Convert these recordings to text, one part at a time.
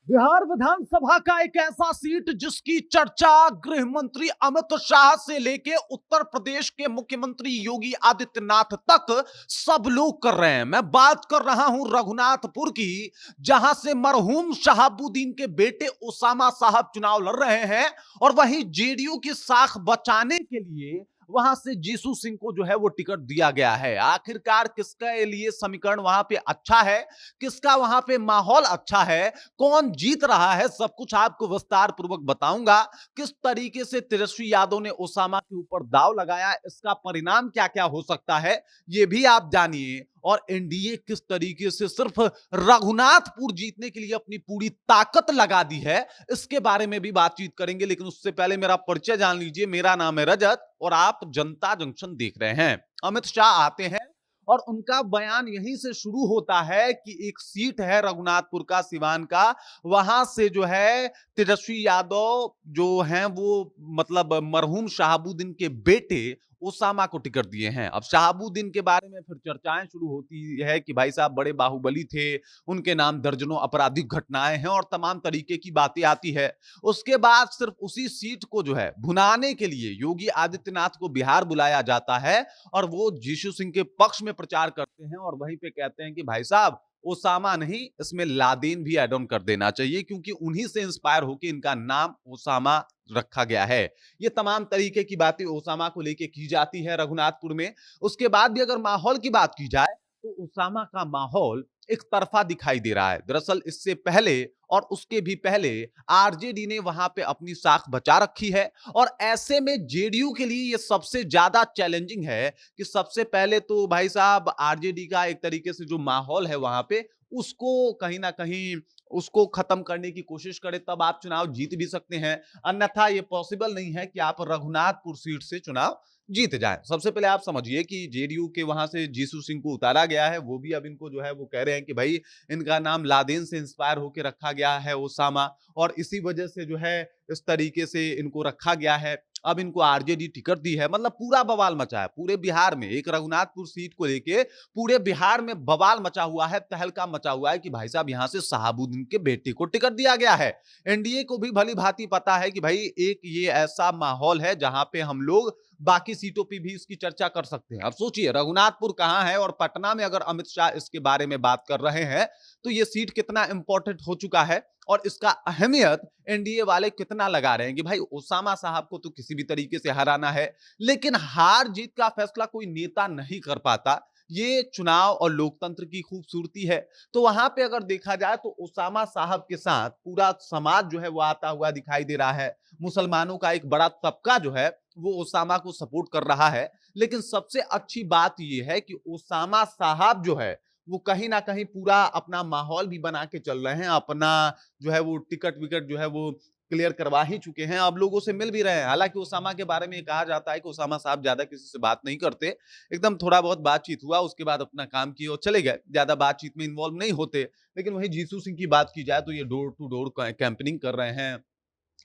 बिहार विधानसभा का एक ऐसा सीट जिसकी चर्चा गृह मंत्री अमित शाह से लेके उत्तर प्रदेश के मुख्यमंत्री योगी आदित्यनाथ तक सब लोग कर रहे हैं। मैं बात कर रहा हूं रघुनाथपुर की, जहां से मरहूम शहाबुद्दीन के बेटे ओसामा साहब चुनाव लड़ रहे हैं और वहीं जेडीयू की साख बचाने के लिए वहां से जीसू सिंह को जो है वो टिकट दिया गया है। आखिरकार किसका लिए समीकरण वहां पे अच्छा है, किसका वहां पे माहौल अच्छा है, कौन जीत रहा है, सब कुछ आपको विस्तार पूर्वक बताऊंगा। किस तरीके से तेजस्वी यादव ने ओसामा के ऊपर दाव लगाया, इसका परिणाम क्या क्या हो सकता है, यह भी आप जानिए। और एनडीए किस तरीके से सिर्फ रघुनाथपुर जीतने के लिए अपनी पूरी ताकत लगा दी है, इसके बारे में भी बातचीत करेंगे। लेकिन उससे पहले मेरा परिचय जान लीजिए। मेरा नाम है रजत और आप जनता जंक्शन देख रहे हैं। अमित शाह आते हैं और उनका बयान यहीं से शुरू होता है कि एक सीट है रघुनाथपुर का, सिवान का, वहां से जो है तेजस्वी यादव जो हैं वो मतलब मरहूम शहाबुद्दीन के बेटे ओसामा को टिकट दिए हैं। अब शहाबुद्दीन के बारे में फिर चर्चाएं शुरू होती है कि भाई साहब बड़े बाहुबली थे, उनके नाम दर्जनों आपराधिक घटनाएं हैं और तमाम तरीके की बातें आती है। उसके बाद सिर्फ उसी सीट को जो है भुनाने के लिए योगी आदित्यनाथ को बिहार बुलाया जाता है और वो जीशु सिंह के पक्ष में प्रचार करते हैं और वहीं पे कहते हैं कि भाई साहब ओसामा नहीं, इसमें लादेन भी ऐड ऑन कर देना चाहिए, क्योंकि उन्हीं से इंस्पायर होकर इनका नाम ओसामा रखा गया है। ये तमाम तरीके की बातें ओसामा को लेके की जाती है रघुनाथपुर में। उसके बाद भी अगर माहौल की बात की जाए तो ओसामा का माहौल एक तरफा दिखाई दे रहा है। दरअसल इससे पहले और उसके भी पहले आरजेडी ने वहां पे अपनी साख बचा रखी है और ऐसे में जेडीयू के लिए ये सबसे ज्यादा चैलेंजिंग है कि सबसे पहले तो भाई साहब आरजेडी का एक तरीके से जो माहौल है वहां पे, उसको कहीं ना कहीं उसको खत्म करने की कोशिश करें, तब आप चुनाव जीत भी सकते हैं। अन्यथा ये पॉसिबल नहीं है कि आप रघुनाथपुर सीट से चुनाव जीत जाएं। सबसे पहले आप समझिए कि जेडीयू के वहां से जीसू सिंह को उतारा गया है, वो भी अब इनको जो है वो कह रहे हैं कि भाई इनका नाम लादेन से इंस्पायर होकर रखा गया है ओसामा, और इसी वजह से जो है इस तरीके से इनको रखा गया है। अब इनको आरजेडी टिकट दी है, मतलब पूरा बवाल मचा है पूरे बिहार में। एक रघुनाथपुर सीट को लेके पूरे बिहार में बवाल मचा हुआ है, तहलका मचा हुआ है कि भाई साहब यहां से शहाबुद्दीन के बेटे को टिकट दिया गया है। एनडीए को भी भली भांति पता है कि भाई एक ये ऐसा माहौल है जहां पे हम लोग बाकी सीटों पे भी इसकी चर्चा कर सकते हैं। अब सोचिए रघुनाथपुर कहां है और पटना में अगर अमित शाह इसके बारे में बात कर रहे हैं तो ये सीट कितना इंपॉर्टेंट हो चुका है और इसका अहमियत एनडीए वाले कितना लगा रहे हैं कि भाई ओसामा साहब को तो किसी भी तरीके से हराना है। लेकिन हार जीत का फैसला कोई नेता नहीं कर पाता, ये चुनाव और लोकतंत्र की खूबसूरती है। तो वहां पे अगर देखा जाए तो ओसामा साहब के साथ पूरा समाज जो है वो आता हुआ दिखाई दे रहा है। मुसलमानों का एक बड़ा तबका जो है वो ओसामा को सपोर्ट कर रहा है। लेकिन सबसे अच्छी बात यह है कि ओसामा साहब जो है वो कहीं ना कहीं पूरा अपना माहौल भी बना के चल रहे हैं, अपना जो है वो टिकट विकट जो है वो क्लियर करवा ही चुके हैं, अब लोगों से मिल भी रहे हैं। हालांकि ओसामा के बारे में कहा जाता है कि ओसामा साहब ज्यादा किसी से बात नहीं करते, एकदम थोड़ा बहुत बातचीत हुआ उसके बाद अपना काम किए और चले गए, ज्यादा बातचीत में इन्वॉल्व नहीं होते। लेकिन वही जीसू सिंह की बात की जाए तो ये डोर टू डोर कैंपेनिंग कर रहे हैं।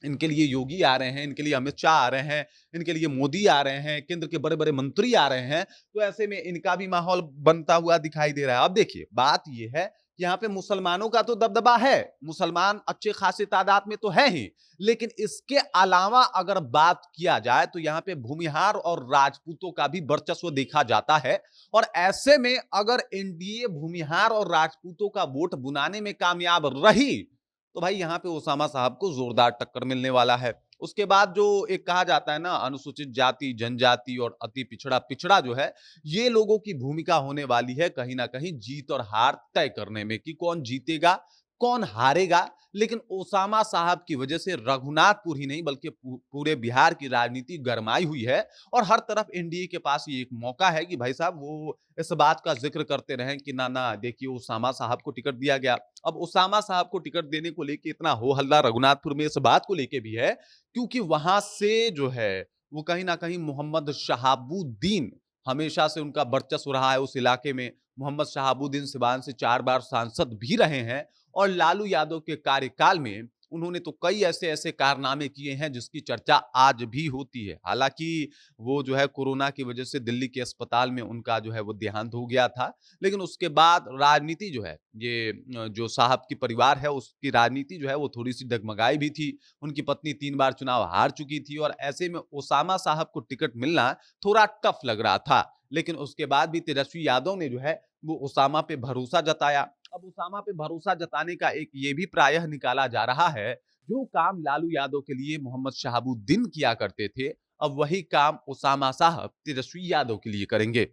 इनके लिए योगी आ रहे हैं, इनके लिए अमित शाह आ रहे हैं, इनके लिए मोदी आ रहे हैं, केंद्र के बड़े बड़े मंत्री आ रहे हैं। तो ऐसे में इनका भी माहौल बनता हुआ दिखाई दे रहा है। अब देखिए बात यह है कि यहाँ पे मुसलमानों का तो दबदबा है, मुसलमान अच्छे खासे तादाद में तो है ही, लेकिन इसके अलावा अगर बात किया जाए तो यहाँ पे भूमिहार और राजपूतों का भी वर्चस्व देखा जाता है। और ऐसे में अगर एनडीए भूमिहार और राजपूतों का वोट बुनाने में कामयाब रही तो भाई यहां पे ओसामा साहब को जोरदार टक्कर मिलने वाला है। उसके बाद जो एक कहा जाता है ना, अनुसूचित जाति, जनजाति और अति पिछड़ा, पिछड़ा जो है, ये लोगों की भूमिका होने वाली है कहीं ना कहीं जीत और हार तय करने में कि कौन जीतेगा कौन हारेगा। लेकिन ओसामा साहब की वजह से रघुनाथपुर ही नहीं बल्कि पूरे बिहार की राजनीति गरमाई हुई है और हर तरफ एनडीए के पास ये एक मौका है कि भाई साहब वो इस बात का जिक्र करते रहें कि ना ना देखिए ओसामा साहब को टिकट दिया गया। अब ओसामा साहब को टिकट देने को लेके इतना हो हल्ला रघुनाथपुर में इस बात को लेके भी है क्योंकि वहां से जो है वो कहीं ना कहीं मोहम्मद शहाबुद्दीन, हमेशा से उनका वर्चस्व रहा है उस इलाके में। मोहम्मद शहाबुद्दीन सिवान से 4 बार सांसद भी रहे हैं और लालू यादव के कार्यकाल में उन्होंने तो कई ऐसे-ऐसे कारनामे किए हैं जिसकी चर्चा आज भी होती है। हालाँकि वो जो है कोरोना की वजह से दिल्ली के अस्पताल में उनका जो है वो देहांत हो गया था। लेकिन उसके बाद राजनीति जो है ये जो साहब की परिवार है उसकी राजनीति जो है वो थोड़ी-सी डगमगाई भी थी। उनकी पत्नी 3 बार चुनाव हार चुकी थी और ऐसे में ओसामा साहब को टिकट मिलना थोड़ा टफ लग रहा था। लेकिन उसके बाद भी तेजस्वी यादव ने जो है वो ओसामा पे भरोसा जताया। अब ओसामा पे भरोसा जताने का एक ये भी प्रायः निकाला जा रहा है, जो काम लालू यादव के लिए मोहम्मद शहाबुद्दीन किया करते थे, अब वही काम ओसामा साहब तेजस्वी यादव के लिए करेंगे।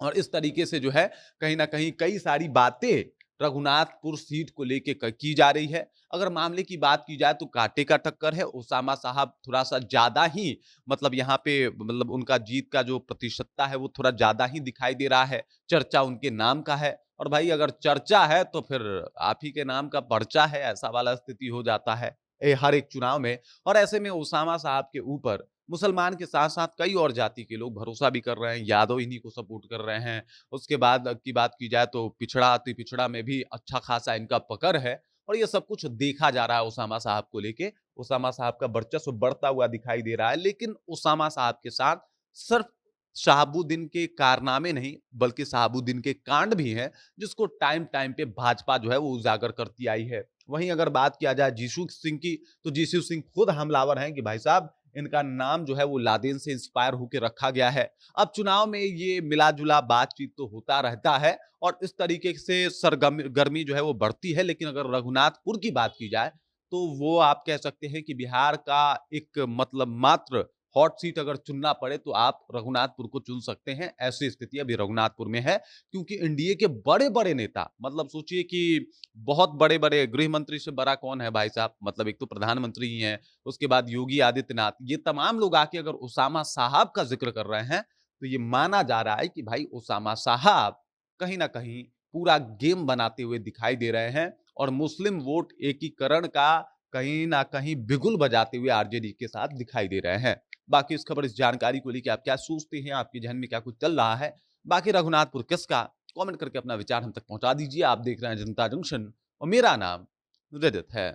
और इस तरीके से जो है कहीं न कहीं कई सारी बातें रघुनाथपुर सीट को लेके की जा रही है। अगर मामले की बात की जाए तो कांटे का टक्कर है। ओसामा साहब थोड़ा-सा ज़्यादा ही मतलब यहाँ पे मतलब उनका जीत का जो प्रतिशतता है वो थोड़ा ज़्यादा ही दिखाई दे रहा है। चर्चा उनके नाम का है और भाई अगर चर्चा है तो फिर आप ही के नाम का पर्चा है, ऐसा वाला स्थिति हो जाता है हर एक चुनाव में। और ऐसे में ओसामा साहब के ऊपर मुसलमान के साथ-साथ कई और जाति के लोग भरोसा भी कर रहे हैं, यादव इन्हीं को सपोर्ट कर रहे हैं। उसके बाद की बात की जाए तो पिछड़ा, अति पिछड़ा में भी अच्छा खासा इनका पकड़ है और ये सब कुछ देखा जा रहा है ओसामा साहब को लेके। ओसामा साहब का वर्चस्व बढ़ता हुआ दिखाई दे रहा है, लेकिन ओसामा साहब के साथ सिर्फ शहाबुद्दीन के कारनामे नहीं, बल्कि शहाबुद्दीन के कांड भी हैं, जिसको टाइम-टाइम पे भाजपा जो है वो उजागर करती आई है। वहीं अगर बात किया जाए जीशु सिंह की, तो जीशु सिंह खुद हमलावर हैं कि भाई साहब इनका नाम जो है वो लादेन से इंस्पायर होके रखा गया है। अब चुनाव में ये मिला-जुला बातचीत तो होता रहता है और इस तरीके से गर्मी जो है वो बढ़ती है, लेकिन अगर रघुनाथपुर की बात की जाए, तो वो आप कह सकते हैं कि बिहार का एक मतलब मात्र हॉट सीट अगर चुनना पड़े तो आप रघुनाथपुर को चुन सकते हैं। ऐसी स्थिति अभी रघुनाथपुर में है क्योंकि एनडीए के बड़े-बड़े नेता मतलब सोचिए कि बहुत बड़े-बड़े गृह मंत्री से बड़ा कौन है भाई साहब? मतलब एक तो प्रधानमंत्री ही हैं, उसके बाद योगी आदित्यनाथ, ये तमाम लोग आके अगर ओसामा साहब का ज़िक्र कर रहे हैं, तो ये माना जा रहा है कि भाई ओसामा साहब कहीं न कहीं पूरा गेम बनाते हुए दिखाई दे रहे हैं और मुस्लिम वोट एकीकरण का कहीं न कहीं बिगुल बजाते हुए आरजेडी के साथ दिखाई दे रहे हैं। बाकी इस खबर, इस जानकारी को लेके आप क्या सोचते हैं? आपके ज़हन में क्या कुछ चल रहा है? बाकी रघुनाथपुर किसका? कमेंट करके अपना विचार हम तक पहुँचा दीजिए। आप देख रहे हैं जनता जंक्शन और मेरा नाम रजत है।